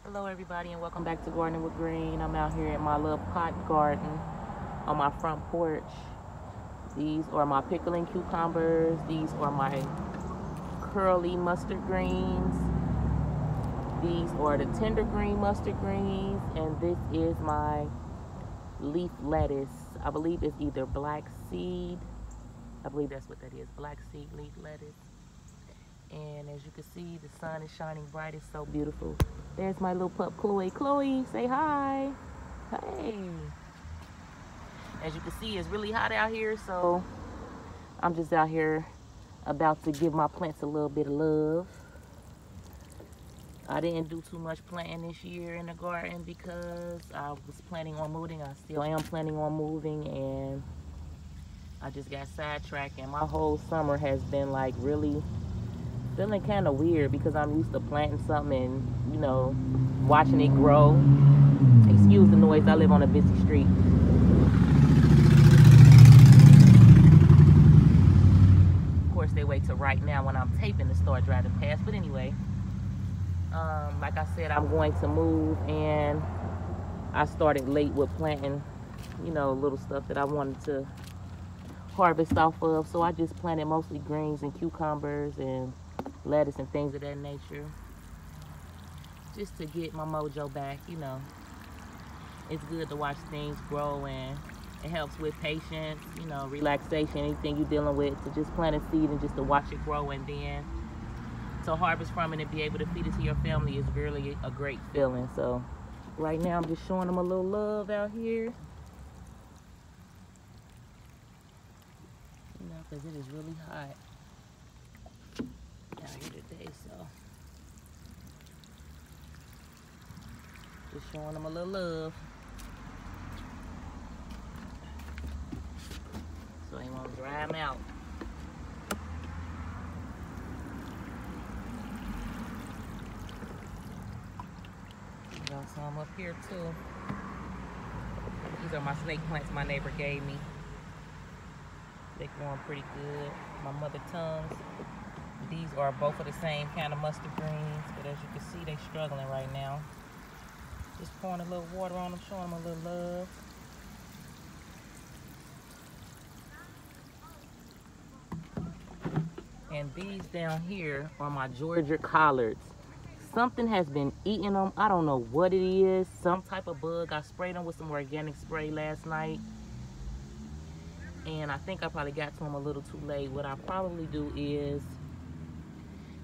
Hello everybody and welcome back to Gardening with Green. I'm out here at my little pot garden on my front porch. These are my pickling cucumbers. These are my curly mustard greens. These are the tender green mustard greens. And this is my leaf lettuce. I believe it's either black seed. I believe that's what that is, black seed leaf lettuce. And as you can see, the sun is shining bright. It's so beautiful. There's my little pup, Chloe. Chloe, say hi. Hey. As you can see, it's really hot out here, so I'm just out here about to give my plants a little bit of love. I didn't do too much planting this year in the garden because I was planning on moving. I still am planning on moving, and I just got sidetracked, and my whole summer has been like really feeling kind of weird because I'm used to planting something and, you know, watching it grow. Excuse the noise, I live on a busy street. Of course, they wait till right now when I'm taping to start driving past. But anyway, like I said, I'm going to move, and I started late with planting, you know, little stuff that I wanted to harvest off of. So I just planted mostly greens and cucumbers and lettuce and things of that nature, just to get my mojo back. You know, it's good to watch things grow, and it helps with patience, you know, relaxation, anything you're dealing with, to just plant a seed and just to watch it grow, and then to harvest from it and be able to feed it to your family is really a great feeling. So right now I'm just showing them a little love out here, you know, because it is really hot out here today. So just showing them a little love so they won't dry them out. Got some up here too. These are my snake plants my neighbor gave me. They're growing pretty good. My mother tongues. These are both of the same kind of mustard greens, but as you can see, they're struggling right now. Just pouring a little water on them, showing them a little love. And these down here are my Georgia collards. Something has been eating them. I don't know what it is. Some type of bug. I sprayed them with some organic spray last night, and I think I probably got to them a little too late. What I'll probably do is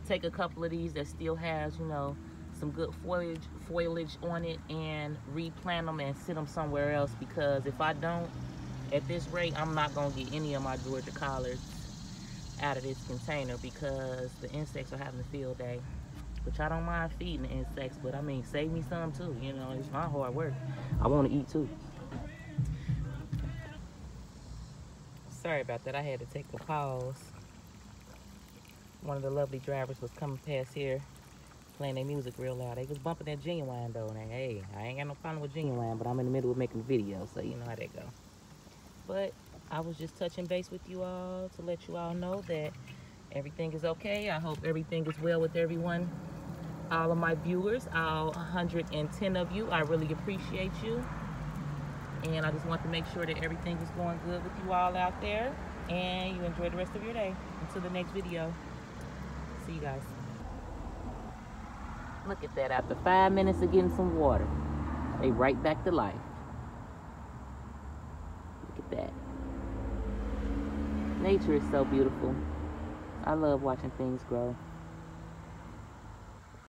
take a couple of these that still has, you know, some good foliage on it, and replant them and sit them somewhere else, because if I don't, at this rate, I'm not gonna get any of my Georgia collards out of this container because the insects are having a field day. Which I don't mind feeding the insects, but I mean, save me some too. You know, it's my hard work. I want to eat too. Sorry about that. I had to take a pause. One of the lovely drivers was coming past here, playing their music real loud. They was bumping that Genuine though. And hey, I ain't got no problem with Genuine, but I'm in the middle of making a video, so you know how that go. But I was just touching base with you all to let you all know that everything is okay. I hope everything is well with everyone. All of my viewers, all 110 of you, I really appreciate you. And I just want to make sure that everything is going good with you all out there, and you enjoy the rest of your day. Until the next video. See you guys. Look at that, after 5 minutes of getting some water, they right back to life. Look at that. Nature is so beautiful. I love watching things grow.